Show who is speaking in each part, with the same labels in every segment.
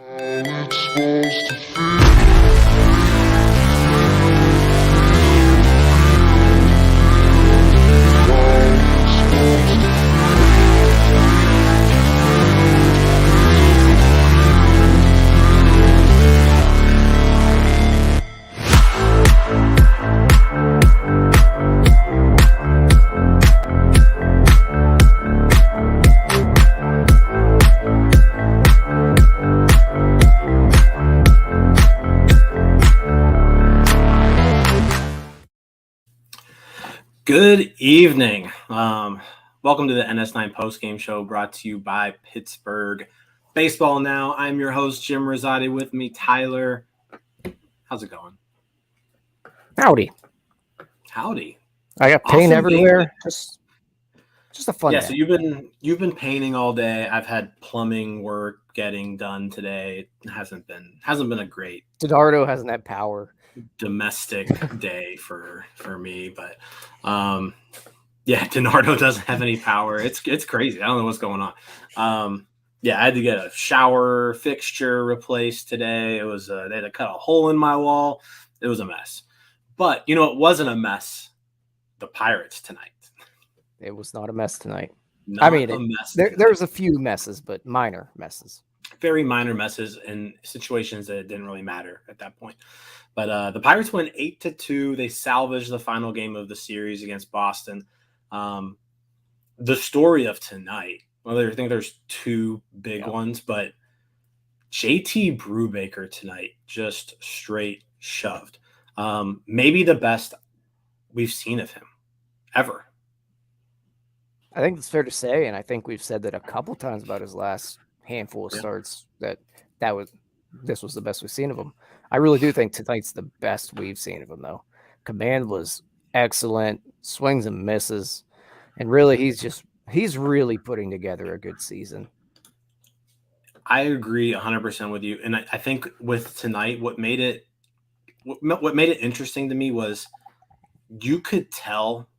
Speaker 1: it's supposed to feel.
Speaker 2: Good evening. Welcome to the NS9 Postgame show brought to you by Pittsburgh Baseball Now. I'm your host, Jim Rosati. With me, Tyler. How's it going?
Speaker 3: Howdy.
Speaker 2: Awesome
Speaker 3: I got paint
Speaker 2: game.
Speaker 3: everywhere. Just a fun day.
Speaker 2: So you've been painting all day. I've had plumbing work getting done today. It hasn't been a great
Speaker 3: DiNardo hasn't had power.
Speaker 2: domestic day for me, but DiNardo doesn't have any power. It's crazy. I don't know what's going on. I had to get a shower fixture replaced today. It was they had to cut a hole in my wall. It was a mess. But it wasn't a mess. The Pirates tonight.
Speaker 3: It was not a mess tonight.
Speaker 2: Not
Speaker 3: a mess. There was a few messes, but minor messes.
Speaker 2: Very minor messes in situations that didn't really matter at that point. But the Pirates went 8-2. They salvaged the final game of the series against Boston. The story of tonight, I think there's two big ones, but JT Brubaker tonight just straight shoved. Maybe the best we've seen of him ever.
Speaker 3: I think it's fair to say, and I think we've said that a couple times about his last handful of starts, this was the best we've seen of him. I really do think tonight's the best we've seen of him, though. Command was excellent, swings and misses, and really he's really putting together a good season.
Speaker 2: I agree 100% with you, and I think with tonight, what made it interesting to me was you could tell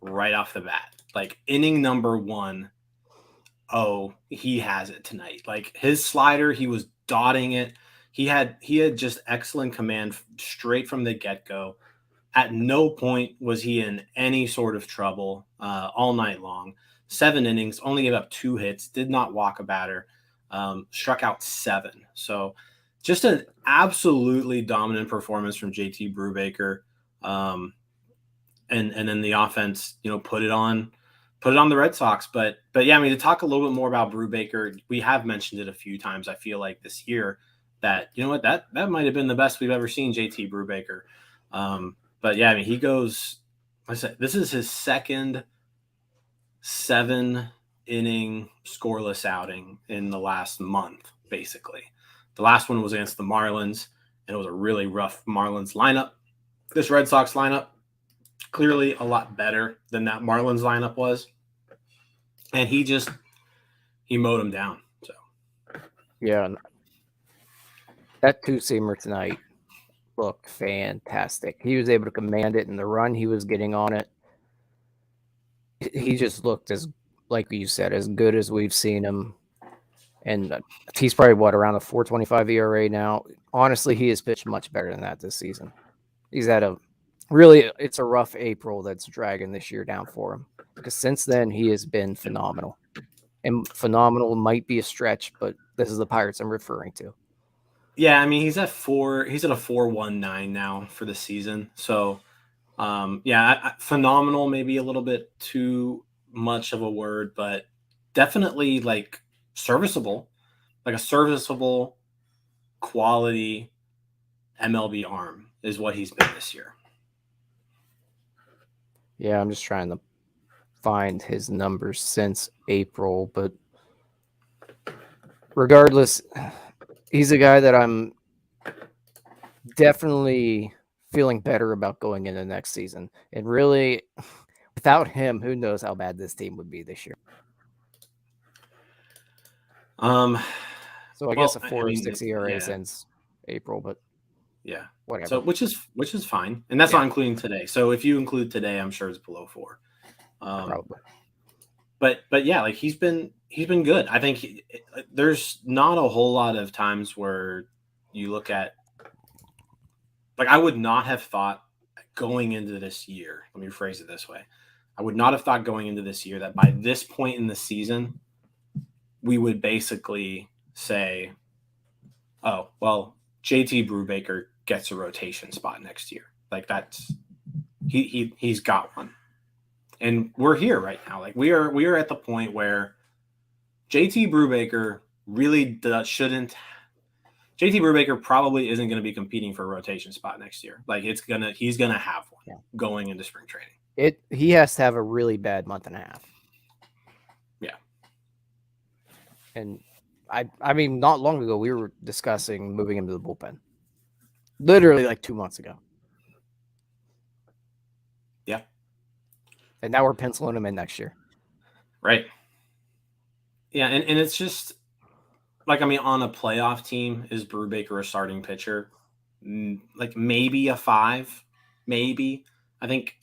Speaker 2: right off the bat, like inning number 1, he has it tonight. Like his slider, he was dotting it. He had just excellent command straight from the get-go. At no point was he in any sort of trouble all night long. 7 innings, only gave up 2 hits, did not walk a batter, struck out 7. So just an absolutely dominant performance from JT Brubaker. And then the offense, put it on the Red Sox. But to talk a little bit more about Brubaker, we have mentioned it a few times, I feel like, this year, that that might have been the best we've ever seen JT Brubaker. He goes, like I said, this is his second 7-inning scoreless outing in the last month, basically. The last one was against the Marlins, and it was a really rough Marlins lineup. This Red Sox lineup, clearly a lot better than that Marlins lineup was. And he mowed him down. So
Speaker 3: yeah, that 2-seamer tonight looked fantastic. He was able to command it, and the run he was getting on it, he just looked, as like you said, as good as we've seen him. And he's probably around a 4.25 ERA now. Honestly, he has pitched much better than that this season. He's had it's a rough April that's dragging this year down for him, because since then he has been phenomenal. And phenomenal might be a stretch, but this is the Pirates I'm referring to.
Speaker 2: Yeah, he's at a 4.19 now for the season. So, phenomenal, maybe a little bit too much of a word, but definitely like serviceable, like a serviceable quality MLB arm is what he's been this year.
Speaker 3: Yeah, I'm just trying to find his numbers since April, but regardless, he's a guy that I'm definitely feeling better about going into next season. And really, without him, who knows how bad this team would be this year. So I guess a 4.6 ERA since April, but
Speaker 2: yeah,
Speaker 3: whatever.
Speaker 2: So which is fine, and that's not including today. So if you include today, I'm sure it's below 4.
Speaker 3: Probably.
Speaker 2: But yeah, like he's been he's been good. I think there's not a whole lot of times where you look at, like, I would not have thought going into this year. Let me rephrase it this way. I would not have thought going into this year that by this point in the season, we would basically say, oh, well, JT Brubaker gets a rotation spot next year. Like, that's he's got one. And we're here right now. Like, we are at the point where JT Brubaker really shouldn't. JT Brubaker probably isn't going to be competing for a rotation spot next year. Like, he's gonna have one going into spring training.
Speaker 3: He has to have a really bad month and a half.
Speaker 2: Yeah.
Speaker 3: And I mean, not long ago we were discussing moving him to the bullpen. Literally like 2 months ago.
Speaker 2: Yeah.
Speaker 3: And now we're penciling him in next year.
Speaker 2: Right. Yeah, and it's just like, I mean, on a playoff team, is Brubaker a starting pitcher? Like, maybe a 5, maybe. I think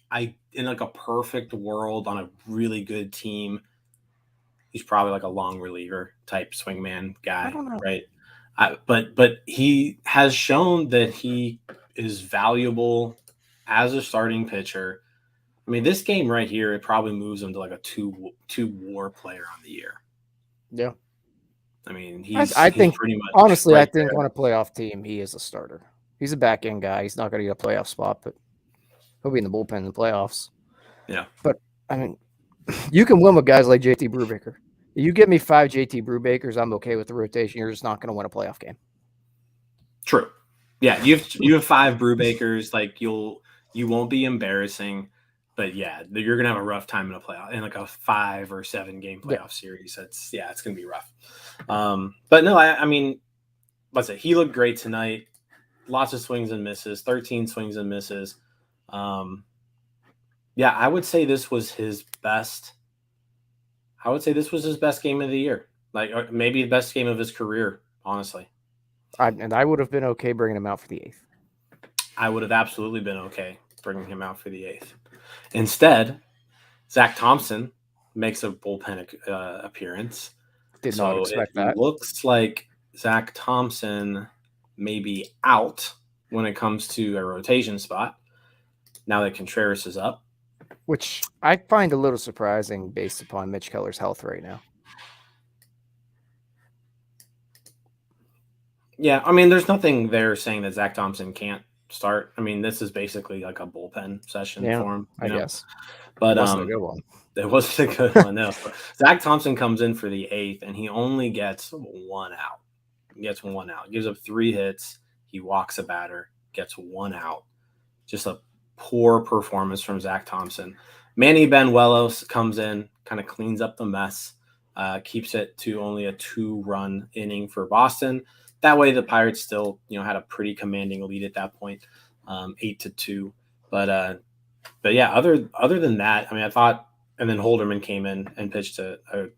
Speaker 2: in like a perfect world on a really good team, he's probably like a long reliever type swingman guy,
Speaker 3: I don't know.
Speaker 2: right? But he has shown that he is valuable as a starting pitcher. I mean, this game right here, it probably moves him to like a two WAR player on the year.
Speaker 3: Yeah.
Speaker 2: I mean,
Speaker 3: I think
Speaker 2: pretty much
Speaker 3: honestly,
Speaker 2: right
Speaker 3: I think
Speaker 2: there.
Speaker 3: on a playoff team, he is a starter. He's a back end guy. He's not going to get a playoff spot, but he'll be in the bullpen in the playoffs.
Speaker 2: Yeah.
Speaker 3: But I mean, you can win with guys like JT Brubaker. You give me 5 JT Brubakers, I'm okay with the rotation. You're just not going to win a playoff game.
Speaker 2: True. Yeah, you have 5 Brubakers. Like, you won't be embarrassing, but yeah, you're gonna have a rough time in a playoff, in like a 5 or 7 game playoff series. It's gonna be rough. But no, I mean, let's say he looked great tonight. Lots of swings and misses, 13 swings and misses. Yeah, I would say this was his best. I would say this was his best game of the year, like, or maybe the best game of his career, honestly.
Speaker 3: I would have been okay bringing him out for the 8th.
Speaker 2: I would have absolutely been okay bringing him out for the 8th. Instead, Zach Thompson makes a bullpen appearance.
Speaker 3: Did not expect that.
Speaker 2: It looks like Zach Thompson may be out when it comes to a rotation spot now that Contreras is up.
Speaker 3: Which I find a little surprising based upon Mitch Keller's health right now.
Speaker 2: Yeah, I mean, there's nothing there saying that Zach Thompson can't start. I mean, this is basically like a bullpen session for him.
Speaker 3: I guess.
Speaker 2: But
Speaker 3: it wasn't a good one.
Speaker 2: It wasn't a good one, no. Zach Thompson comes in for the 8th, and he only gets 1 out. He gets 1 out. Gives up 3 hits. He walks a batter. Gets 1 out. Just a poor performance from Zach Thompson. Manny Benuelos comes in, kind of cleans up the mess, keeps it to only a 2-run inning for Boston. That way, the Pirates still, had a pretty commanding lead at that point, 8-2. But yeah, other than that, I mean, I thought, and then Holderman came in and pitched a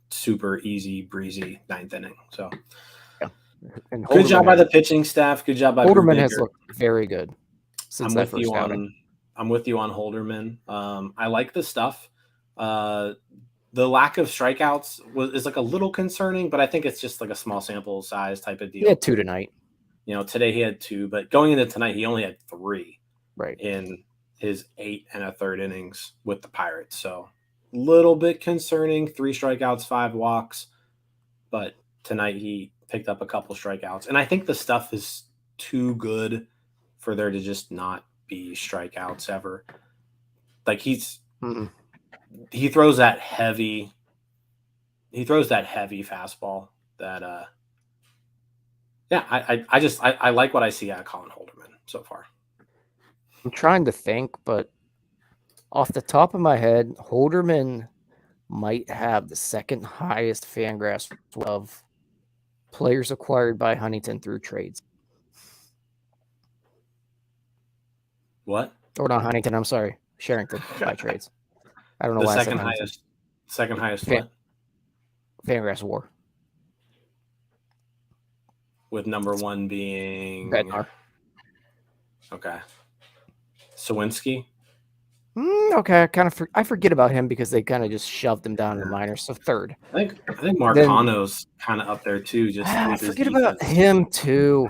Speaker 2: super easy, breezy 9th inning. So,
Speaker 3: and
Speaker 2: good job by the pitching staff. Good job by
Speaker 3: Holderman
Speaker 2: Brubaker.
Speaker 3: has looked very good since that first outing.
Speaker 2: I'm with you on Holderman. I like the stuff. The lack of strikeouts is like a little concerning, but I think it's just like a small sample size type of deal.
Speaker 3: He had 2 tonight.
Speaker 2: Today he had 2, but going into tonight, he only had 3 in his 8 1/3 innings with the Pirates. So a little bit concerning, 3 strikeouts, 5 walks, but tonight he picked up a couple strikeouts. And I think the stuff is too good for there to just not be strikeouts ever. Like, he throws that heavy fastball that I like what I see out of Colin Holderman so far.
Speaker 3: I'm trying to think, but off the top of my head, Holderman might have the 2nd highest Fangraphs of players acquired by Huntington through trades.
Speaker 2: What?
Speaker 3: Or not Huntington, I'm sorry. Sherrington by trades. I don't know why I said Huntington.
Speaker 2: Second highest what?
Speaker 3: Fangraphs WAR.
Speaker 2: With number 1 being
Speaker 3: Bednar.
Speaker 2: Okay. Sawinski?
Speaker 3: Okay, I forget about him because they kind of just shoved him down in the minors. So third.
Speaker 2: I think Marcano's kind of up there too, just
Speaker 3: I
Speaker 2: with his
Speaker 3: forget about
Speaker 2: defense.
Speaker 3: him too.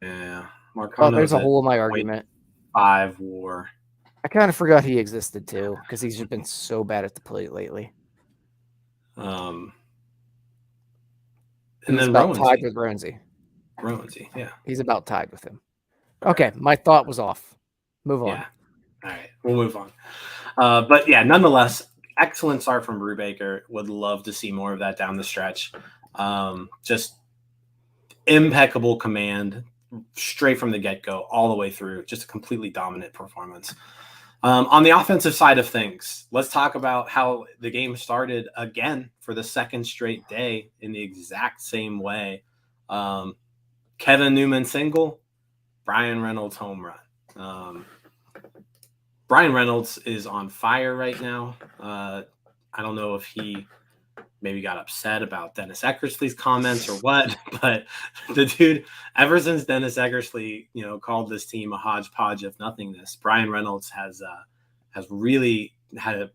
Speaker 2: Yeah,
Speaker 3: Oh,
Speaker 2: Marcano's
Speaker 3: there's a
Speaker 2: at
Speaker 3: hole in my argument.
Speaker 2: 5 WAR.
Speaker 3: I kind of forgot he existed too because he's just been so bad at the plate lately.
Speaker 2: And
Speaker 3: He's
Speaker 2: then
Speaker 3: about tied
Speaker 2: Rowensy.
Speaker 3: with Rowensy.
Speaker 2: Rowensy, yeah.
Speaker 3: He's about tied with him. Okay, my thought was off. Move on.
Speaker 2: Yeah. All right, we'll move on. But yeah, nonetheless, excellent start from Brubaker. Would love to see more of that down the stretch. Just impeccable command, straight from the get-go, all the way through. Just a completely dominant performance. On the offensive side of things, let's talk about how the game started again for the second straight day in the exact same way. Kevin Newman single, Bryan Reynolds home run. Bryan Reynolds is on fire right now. I don't know if he maybe got upset about Dennis Eckersley's comments or what, but the dude, ever since Dennis Eckersley, called this team a hodgepodge of nothingness, Bryan Reynolds has really had a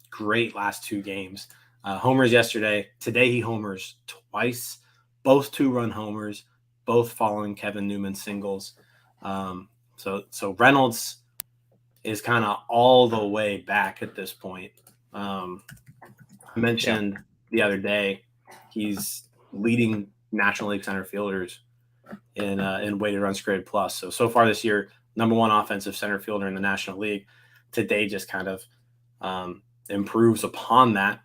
Speaker 2: great last 2 games. Homers yesterday. Today he homers twice, both 2-run homers, both following Kevin Newman singles. So Reynolds is kind of all the way back at this point. I mentioned the other day he's leading National League center fielders in weighted runs created plus. So far this year, number 1 offensive center fielder in the National League. Today just kind of improves upon that.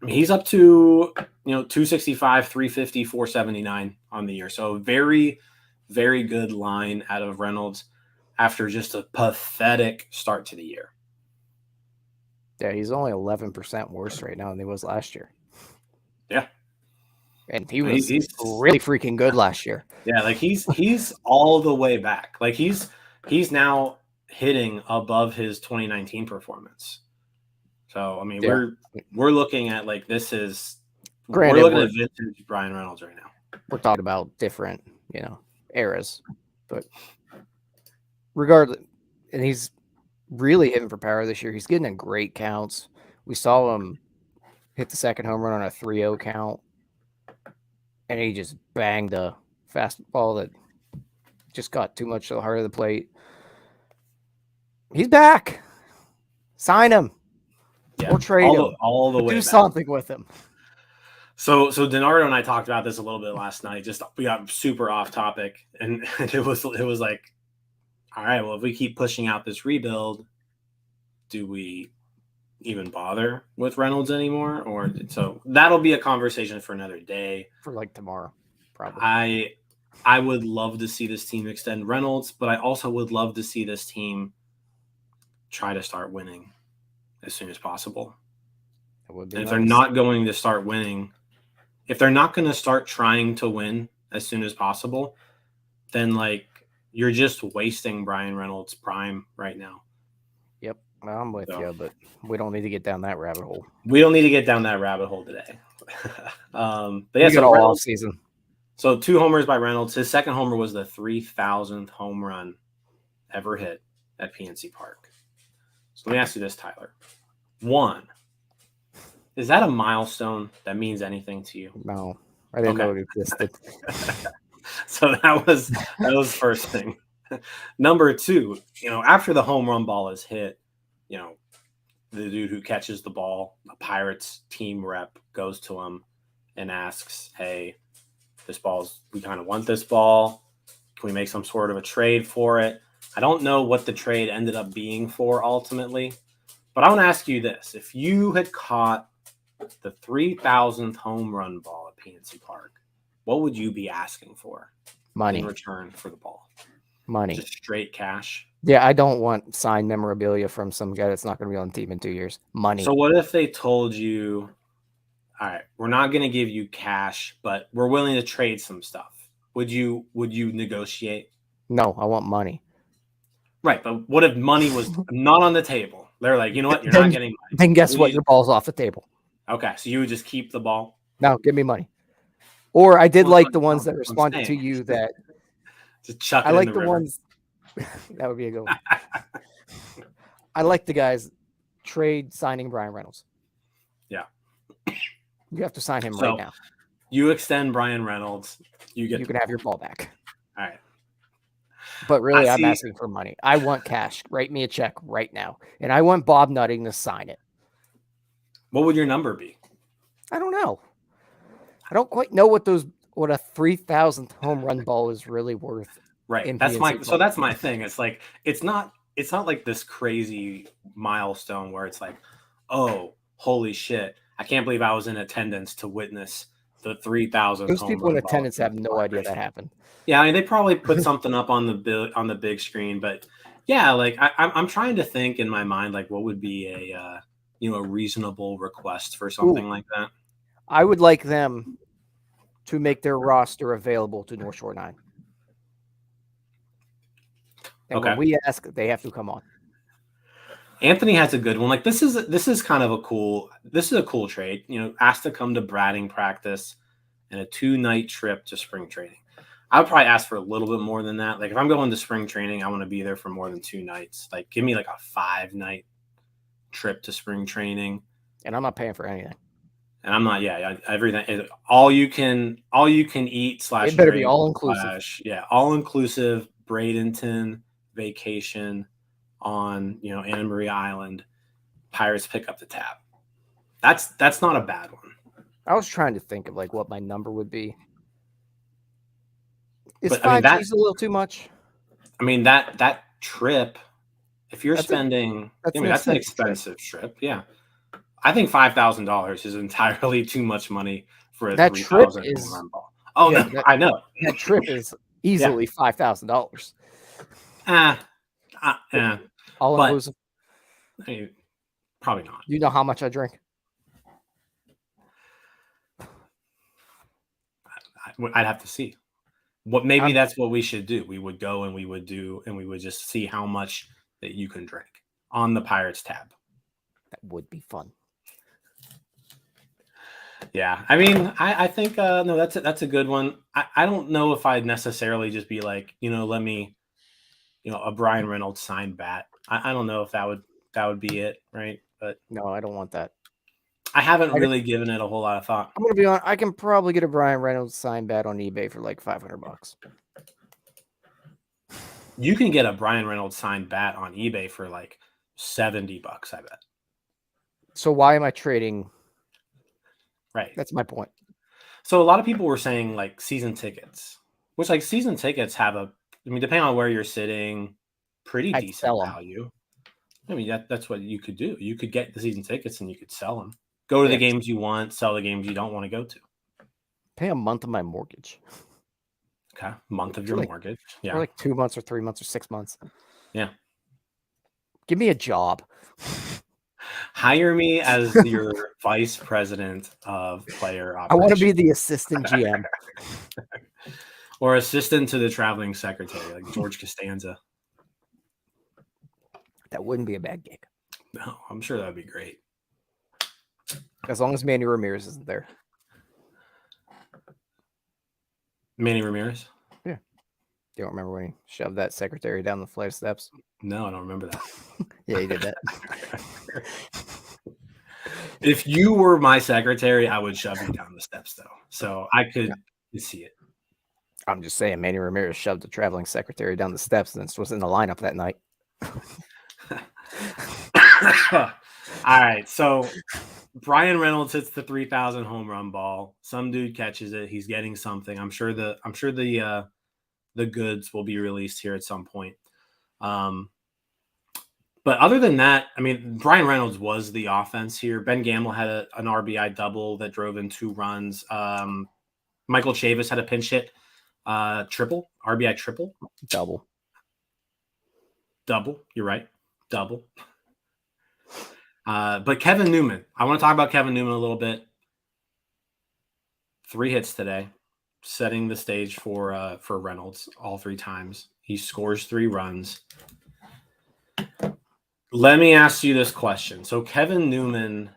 Speaker 2: I mean, he's up to 265, 350, 479 on the year. So very, very good line out of Reynolds after just a pathetic start to the year.
Speaker 3: Yeah, he's only 11% worse right now than he was last year.
Speaker 2: Yeah.
Speaker 3: And he's really freaking good last year.
Speaker 2: Yeah, like he's all the way back. Like he's now hitting above his 2019 performance. So I mean, we're looking at like this is
Speaker 3: Granted,
Speaker 2: we're looking at vintage Bryan Reynolds right now.
Speaker 3: We're talking about different, eras, but regardless, and he's really hitting for power this year. He's getting in great counts. We saw him hit the second home run on a 3-0 count, and he just banged a fastball that just got too much to the heart of the plate. He's back. Sign him.
Speaker 2: Yeah,
Speaker 3: or trade him.
Speaker 2: All the way
Speaker 3: do
Speaker 2: back.
Speaker 3: something with him.
Speaker 2: So DiNardo and I talked about this a little bit last night. Just we got super off topic, and it was like, all right, well, if we keep pushing out this rebuild, do we even bother with Reynolds anymore? Or so that'll be a conversation for another day.
Speaker 3: For like tomorrow, probably.
Speaker 2: I would love to see this team extend Reynolds, but I also would love to see this team try to start winning as soon as possible. And if they're not going to start winning, if they're not going to start trying to win as soon as possible, then like you're just wasting Bryan Reynolds' prime right now.
Speaker 3: Yep, I'm with you, but we don't need to get down that rabbit hole.
Speaker 2: We don't need to get down that rabbit hole today. But yeah,
Speaker 3: so all off season.
Speaker 2: So 2 homers by Reynolds. His second homer was the 3,000th home run ever hit at PNC Park. So let me ask you this, Tyler. 1, is that a milestone that means anything to you?
Speaker 3: No, I didn't know it existed.
Speaker 2: So that was first thing. Number 2, after the home run ball is hit, the dude who catches the ball, a Pirates team rep, goes to him and asks, hey, we kind of want this ball. Can we make some sort of a trade for it? I don't know what the trade ended up being for ultimately, but I want to ask you this. If you had caught the 3,000th home run ball at PNC Park, what would you be asking for?
Speaker 3: Money.
Speaker 2: In return for the ball?
Speaker 3: Money.
Speaker 2: Just straight cash?
Speaker 3: Yeah, I don't want signed memorabilia from some guy that's not going to be on the team in 2 years. Money.
Speaker 2: So what if they told you, all right, we're not going to give you cash, but we're willing to trade some stuff? Would you negotiate?
Speaker 3: No, I want money.
Speaker 2: Right, but what if money was not on the table? They're like, you know what, you're not getting money.
Speaker 3: Then guess what? Your ball's off the table.
Speaker 2: Okay, so you would just keep the ball?
Speaker 3: No, give me money. Or I did like the ones that responded to you that
Speaker 2: just chuck it
Speaker 3: I like
Speaker 2: in the
Speaker 3: the
Speaker 2: river.
Speaker 3: ones that would be a good one. I like the guys trade signing Bryan Reynolds.
Speaker 2: Yeah.
Speaker 3: You have to sign him
Speaker 2: So
Speaker 3: right now.
Speaker 2: you extend Bryan Reynolds, you get
Speaker 3: You
Speaker 2: the
Speaker 3: can have
Speaker 2: ball.
Speaker 3: your ball back.
Speaker 2: All right.
Speaker 3: But really, I'm
Speaker 2: see.
Speaker 3: asking for money. I want cash. Write me a check right now. And I want Bob Nutting to sign it.
Speaker 2: What would your number be?
Speaker 3: I don't know. I don't quite know what a 3,000th home run ball is really worth.
Speaker 2: Right.
Speaker 3: in
Speaker 2: That's my
Speaker 3: PNC
Speaker 2: so
Speaker 3: Park.
Speaker 2: that's my thing. It's like it's not like this crazy milestone where it's like, oh, holy shit. I can't believe I was in attendance to witness the 3,000th
Speaker 3: Those
Speaker 2: home
Speaker 3: people in
Speaker 2: run ball.
Speaker 3: attendance have no idea that happened.
Speaker 2: Yeah, I mean, they probably put something up on the big screen, but yeah, like I'm trying to think in my mind, like what would be a a reasonable request for something like that.
Speaker 3: I would like them to make their roster available to North Shore 9. And
Speaker 2: Okay.
Speaker 3: when we ask, they have to come on.
Speaker 2: Anthony has a good one. Like this is kind of a cool trade. Asked to come to batting practice and a 2-night trip to spring training. I would probably ask for a little bit more than that. Like if I'm going to spring training, I want to be there for more than 2 nights. Like give me like a 5-night trip to spring training.
Speaker 3: And I'm not paying for anything.
Speaker 2: And I'm not. Yeah, everything. All you can eat /
Speaker 3: It better be
Speaker 2: drink
Speaker 3: all inclusive.
Speaker 2: / all inclusive Bradenton vacation on Anna Maria Island. Pirates pick up the tab. That's not a bad one.
Speaker 3: I was trying to think of like what my number would be. Is
Speaker 2: But, I mean,
Speaker 3: 5G's a little too much?
Speaker 2: I mean that trip. If you're
Speaker 3: That's
Speaker 2: spending,
Speaker 3: that's
Speaker 2: an expensive trip. Yeah, I think $5,000 is entirely too much money for a
Speaker 3: That trip
Speaker 2: 3,000
Speaker 3: is-
Speaker 2: home run ball. Oh
Speaker 3: yeah,
Speaker 2: no, I know.
Speaker 3: That trip is easily $5,000. All
Speaker 2: But
Speaker 3: inclusive.
Speaker 2: I mean, probably not.
Speaker 3: You know how much I drink?
Speaker 2: I'd have to see. Maybe that's what we should do. We would go and we would just see how much that you can drink on the Pirates tab.
Speaker 3: That would be fun.
Speaker 2: Yeah, I mean, I think no, that's a good one. I don't know if I'd necessarily just be like, let me, a Bryan Reynolds signed bat. I don't know if that would be it, right? But
Speaker 3: no, I don't want that.
Speaker 2: I haven't really given it a whole lot of thought.
Speaker 3: I'm gonna be honest. I can probably get a Bryan Reynolds signed bat on eBay for like $500.
Speaker 2: You can get a Bryan Reynolds signed bat on eBay for like $70, I bet.
Speaker 3: So why am I trading?
Speaker 2: Right.
Speaker 3: That's my point.
Speaker 2: So a lot of people were saying like season tickets, which like season tickets have depending on where you're sitting, pretty
Speaker 3: I'd
Speaker 2: decent
Speaker 3: sell 'em.
Speaker 2: value. I mean, that's what you could do. You could get the season tickets and you could sell them. Go to the games you want, sell the games you don't want to go to.
Speaker 3: Pay a month of my mortgage.
Speaker 2: Okay. Month of your mortgage. Yeah.
Speaker 3: Or like 2 months or 3 months or 6 months.
Speaker 2: Yeah.
Speaker 3: Give me a job.
Speaker 2: Hire me as your vice president of player operations.
Speaker 3: I want to be the assistant GM.
Speaker 2: Or assistant to the traveling secretary, like George Costanza.
Speaker 3: That wouldn't be a bad gig.
Speaker 2: No, I'm sure that would be great.
Speaker 3: As long as Manny Ramirez isn't there.
Speaker 2: Manny Ramirez?
Speaker 3: Yeah. You don't remember when he shoved that secretary down the flight of steps?
Speaker 2: No, I don't remember that.
Speaker 3: Yeah, he did that.
Speaker 2: If you were my secretary, I would shove you down the steps, though. So I could see it.
Speaker 3: I'm just saying, Manny Ramirez shoved the traveling secretary down the steps and was in the lineup that night.
Speaker 2: All right, so Bryan Reynolds hits the 3,000 home run ball. Some dude catches it. He's getting something. I'm sure the goods will be released here at some point. But other than that, I mean, Bryan Reynolds was the offense here. Ben Gamble had an RBI double that drove in 2 runs. Michael Chavis had a pinch hit triple, RBI triple.
Speaker 3: Double.
Speaker 2: You're right. Double. But Kevin Newman, I want to talk about Kevin Newman a little bit. 3 hits today, setting the stage for Reynolds all 3 times. He scores 3 runs. Let me ask you this question. So Kevin Newman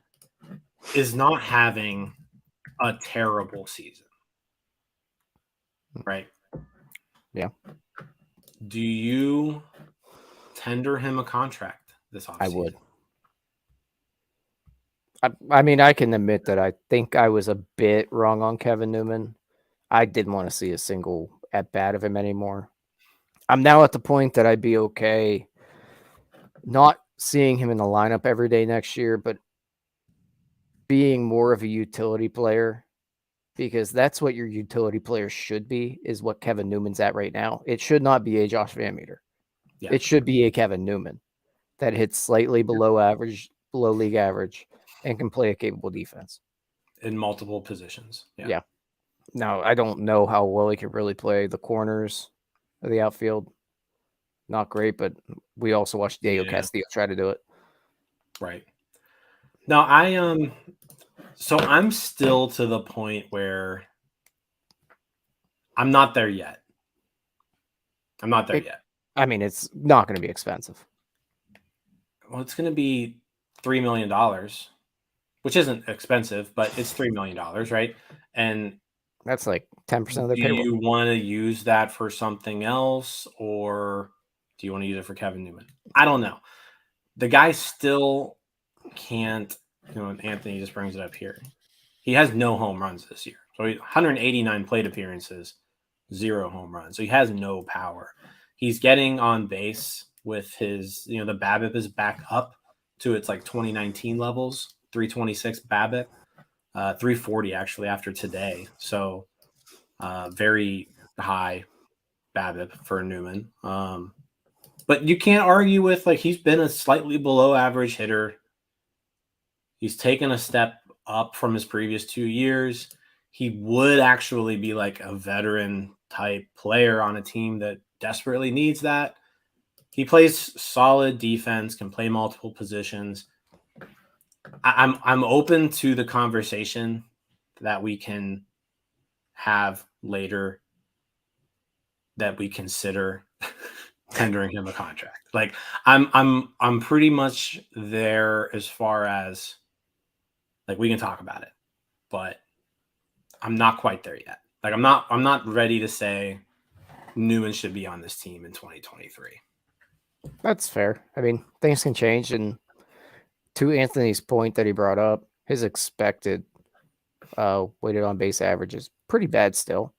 Speaker 2: is not having a terrible season, right?
Speaker 3: Yeah.
Speaker 2: Do you tender him a contract this offseason.
Speaker 3: I would. I mean, I can admit that I think I was a bit wrong on Kevin Newman. I didn't want to see a single at bat of him anymore. I'm now at the point that I'd be okay not seeing him in the lineup every day next year, but being more of a utility player, because that's what your utility player should be, is what Kevin Newman's at right now. It should not be a Josh Van Meter.
Speaker 2: Yeah.
Speaker 3: It should be a Kevin Newman that hits slightly below average, below league average, and can play a capable defense.
Speaker 2: In multiple positions.
Speaker 3: Yeah. Now, I don't know how well he can really play the corners of the outfield. Not great, but we also watched Diego Castillo try to do it.
Speaker 2: Right. Now, so I'm still to the point where I'm not there yet.
Speaker 3: I mean, it's not going to be expensive.
Speaker 2: Well, it's going to be $3 million, which isn't expensive, but it's $3 million, right? And
Speaker 3: that's like 10% of their payroll.
Speaker 2: Do you want to use that for something else, or do you want to use it for Kevin Newman? I don't know. The guy still can't, and Anthony just brings it up here. He has no home runs this year. So 189 plate appearances, 0 home runs. So he has no power. He's getting on base with his, the BABIP is back up to its like 2019 levels, 326 BABIP, 340 actually after today. So very high BABIP for Newman. But you can't argue with, like, he's been a slightly below average hitter. He's taken a step up from his previous 2 years. He would actually be like a veteran type player on a team that desperately needs that. He plays solid defense, can play multiple positions. I'm open to the conversation that we can have later, that we consider tendering him a contract. Like, I'm pretty much there as far as, like, we can talk about it, but I'm not quite there yet. Like, I'm not ready to say Newman should be on this team in 2023.
Speaker 3: That's fair. I mean, things can change, and to Anthony's point that he brought up, his expected weighted on base average is pretty bad still.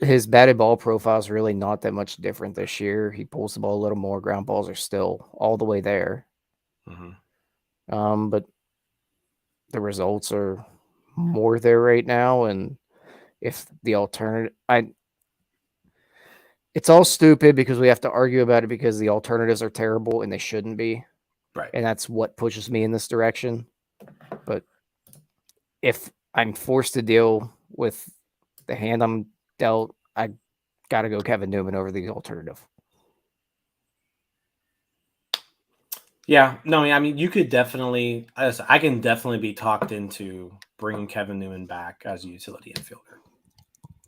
Speaker 3: His batted ball profile is really not that much different this year. He pulls the ball a little more. Ground balls are still all the way there. But the results are more there right now. And if the alternative, it's all stupid because we have to argue about it because the alternatives are terrible and they shouldn't be.
Speaker 2: Right.
Speaker 3: And that's what pushes me in this direction. But if I'm forced to deal with the hand I'm dealt, I got to go Kevin Newman over the alternative.
Speaker 2: Yeah, no, I mean, you could definitely, I can definitely be talked into bringing Kevin Newman back as a utility infielder.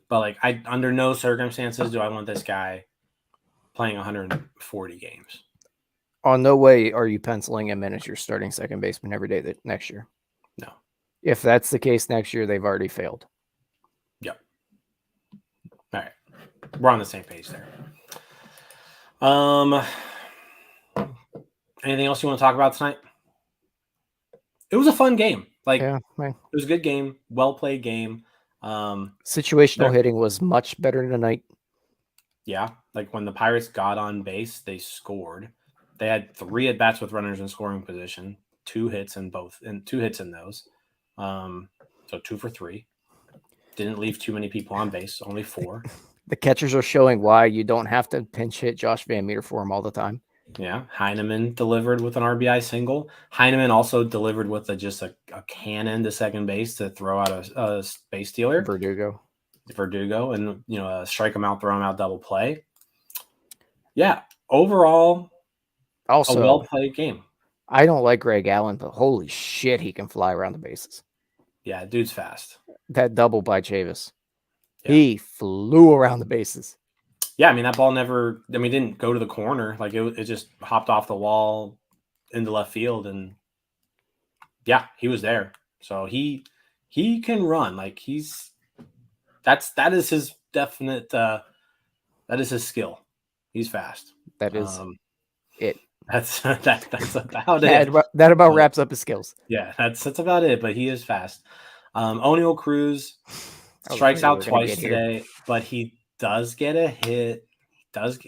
Speaker 2: But, like, under no circumstances do I want this guy playing 140 games.
Speaker 3: On no way are you penciling him in as your starting second baseman every day next year.
Speaker 2: No.
Speaker 3: If that's the case next year, they've already failed.
Speaker 2: Yep. All right. We're on the same page there. Anything else you want to talk about tonight? It was a fun game. Like,
Speaker 3: yeah,
Speaker 2: it was a good game, well played game.
Speaker 3: Situational hitting was much better tonight.
Speaker 2: Yeah, like when the Pirates got on base, they scored. They had 3 at bats with runners in scoring position, 2 hits in those. So 2 for 3. Didn't leave too many people on base, only 4.
Speaker 3: The catchers are showing why you don't have to pinch hit Josh Van Meter for him all the time.
Speaker 2: Yeah, Heineman delivered with an RBI single. Heineman also delivered with just a cannon to second base to throw out a base stealer. Verdugo, and strike him out, throw him out, double play. Yeah, overall,
Speaker 3: also
Speaker 2: a well played game.
Speaker 3: I don't like Greg Allen, but holy shit, he can fly around the bases.
Speaker 2: Yeah, dude's fast.
Speaker 3: That double by Chavis, he flew around the bases.
Speaker 2: Yeah, I mean, that ball didn't go to the corner. Like, it just hopped off the wall into left field, and yeah, he was there. So he can run. Like, that is his definite that is his skill. He's fast.
Speaker 3: That is. it.
Speaker 2: That's that's about
Speaker 3: That
Speaker 2: it.
Speaker 3: about wraps up his skills.
Speaker 2: Yeah, that's about it. But he is fast. O'Neal Cruz
Speaker 3: I was
Speaker 2: strikes
Speaker 3: afraid we
Speaker 2: out
Speaker 3: were gonna
Speaker 2: twice
Speaker 3: get here.
Speaker 2: today, but he does get a hit.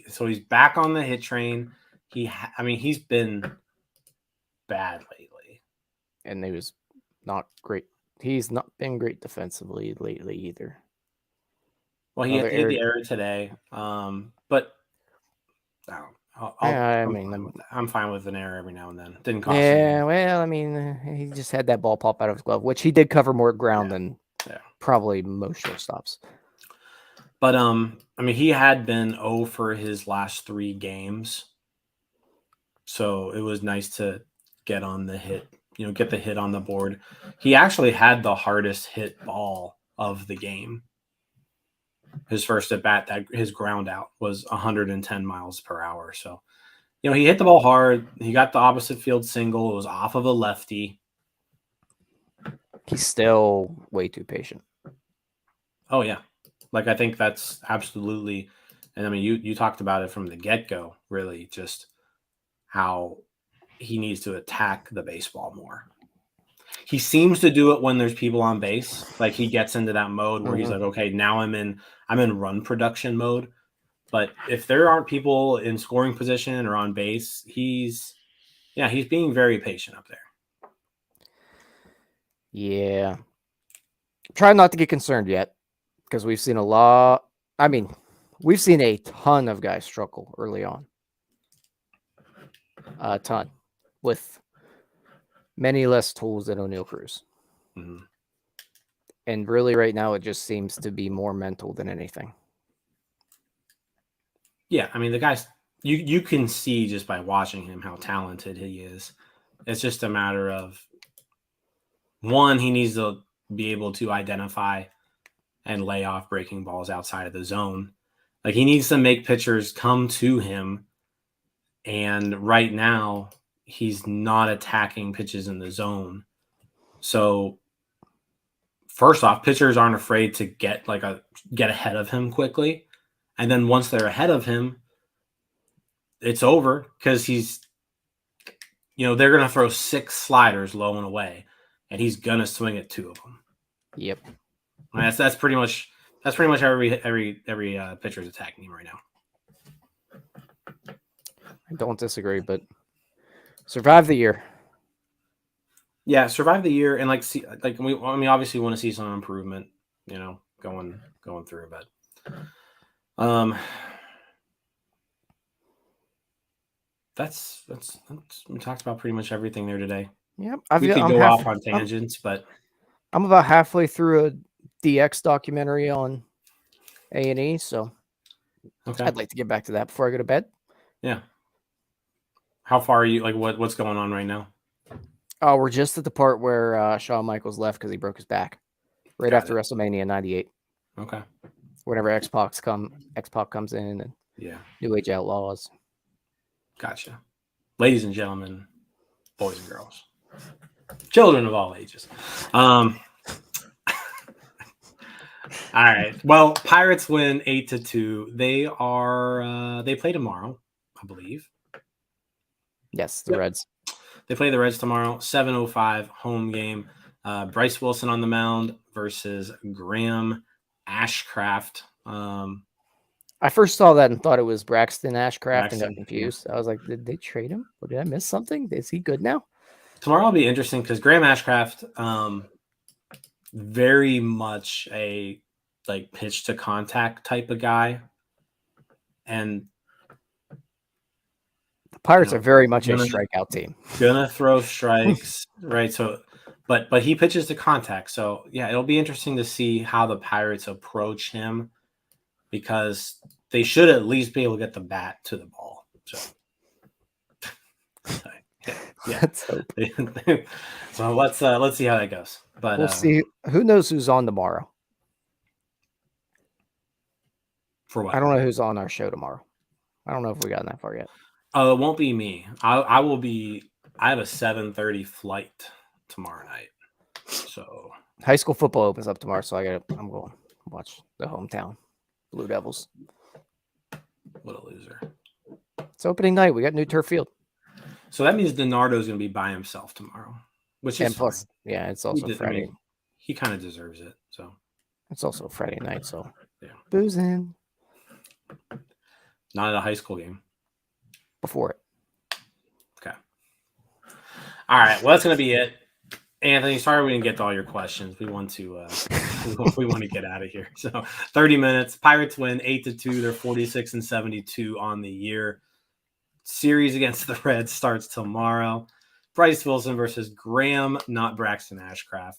Speaker 2: So he's back on the hit train. He's been bad lately.
Speaker 3: And he was not great. He's not been great defensively lately either.
Speaker 2: Well, he had the error today, but I'm fine with an error every now and then. Didn't cost him.
Speaker 3: Yeah, well, I mean, he just had that ball pop out of his glove, which he did cover more ground than probably most shortstops.
Speaker 2: But he had been 0 for his last 3 games, so it was nice to get on the hit. Get the hit on the board. He actually had the hardest hit ball of the game. His first at bat, his ground out was 110 miles per hour. So, he hit the ball hard. He got the opposite field single. It was off of a lefty.
Speaker 3: He's still way too patient.
Speaker 2: Oh, yeah. I think that's absolutely, and you talked about it from the get-go, really, just how he needs to attack the baseball more. He seems to do it when there's people on base. He gets into that mode where he's like, okay, now I'm in run production mode. But if there aren't people in scoring position or on base, he's being very patient up there.
Speaker 3: Yeah. Try not to get concerned yet, because we've seen a lot. We've seen a ton of guys struggle early on. A ton. With many less tools than O'Neal Cruz.
Speaker 2: Mm-hmm.
Speaker 3: And really right now, it just seems to be more mental than anything.
Speaker 2: Yeah, the guy's, you can see just by watching him how talented he is. It's just a matter of, one, he needs to be able to identify and lay off breaking balls outside of the zone. He needs to make pitchers come to him. And right now, he's not attacking pitches in the zone. So, first off, pitchers aren't afraid to get ahead of him quickly. And then once they're ahead of him, it's over because he's, they're going to throw 6 sliders low and away, and he's going to swing at 2 of them.
Speaker 3: Yep.
Speaker 2: That's pretty much every pitcher's attacking him right now.
Speaker 3: I don't disagree, but survive the year.
Speaker 2: Yeah, survive the year, and we obviously want to see some improvement, going through, but that's we talked about pretty much everything there today.
Speaker 3: Yep,
Speaker 2: we could go off on tangents, but
Speaker 3: I'm about halfway through a DX documentary on A&E, so okay. I'd like to get back to that before I go to bed.
Speaker 2: Yeah. How far are you? What's going on right now?
Speaker 3: Oh, we're just at the part where Shawn Michaels left because he broke his back right after WrestleMania 98.
Speaker 2: Okay.
Speaker 3: Whenever X-Pac comes in and New Age Outlaws.
Speaker 2: Gotcha. Ladies and gentlemen, boys and girls, children of all ages. All right. Well, Pirates win 8-2. They play tomorrow, I believe.
Speaker 3: Yes, the Reds.
Speaker 2: They play the Reds tomorrow, 7:05 home game. Bryce Wilson on the mound versus Graham Ashcraft.
Speaker 3: I first saw that and thought it was Braxton Ashcraft and got confused. I was like, did they trade him? Or did I miss something? Is he good now?
Speaker 2: Tomorrow will be interesting because Graham Ashcraft, very much a pitch to contact type of guy. And
Speaker 3: the Pirates are very much a strikeout team.
Speaker 2: Gonna throw strikes, right? So, but he pitches to contact. So yeah, it'll be interesting to see how the Pirates approach him because they should at least be able to get the bat to the ball. So yeah.
Speaker 3: Let's hope.
Speaker 2: So let's see how that goes. But
Speaker 3: we'll see. Who knows who's on tomorrow?
Speaker 2: For what?
Speaker 3: I don't know who's on our show tomorrow. I don't know if we gotten that far yet.
Speaker 2: It won't be me. I will be. I have a 7:30 flight tomorrow night. So
Speaker 3: high school football opens up tomorrow, so I'm going to watch the hometown Blue Devils.
Speaker 2: What a loser.
Speaker 3: It's opening night. We got new turf field.
Speaker 2: So that means Donardo's going to be by himself tomorrow, which is
Speaker 3: And plus,
Speaker 2: fine.
Speaker 3: yeah, it's also Friday.
Speaker 2: He kind of deserves it. So
Speaker 3: it's also Friday night. So
Speaker 2: yeah,
Speaker 3: boozing
Speaker 2: not at a high school game.
Speaker 3: Before it.
Speaker 2: Okay. All right. Well, that's going to be it. Anthony, sorry we didn't get to all your questions. We want to we want to get out of here. So 30 minutes. Pirates win 8-2. They're 46-72 on the year. Series against the Reds starts tomorrow. Bryce Wilson versus Graham, not Braxton Ashcraft.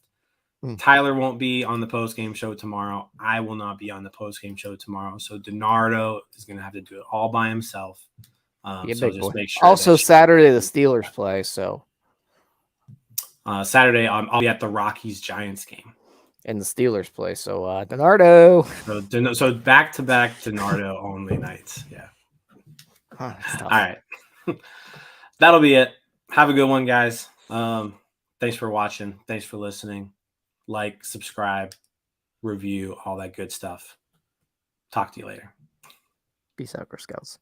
Speaker 2: Tyler won't be on the post-game show tomorrow. I will not be on the post-game show tomorrow. So DiNardo is going to have to do it all by himself. So just make sure.
Speaker 3: Also, Saturday the Steelers play. So
Speaker 2: Saturday I'll be at the Rockies-Giants game.
Speaker 3: And the Steelers play. So DiNardo.
Speaker 2: So back-to-back DiNardo only nights. Yeah.
Speaker 3: Huh,
Speaker 2: all right. That'll be it. Have a good one, guys. Thanks for watching. Thanks for listening. Like, subscribe, review, all that good stuff. Talk to you later.
Speaker 3: Peace out, Girl Scouts.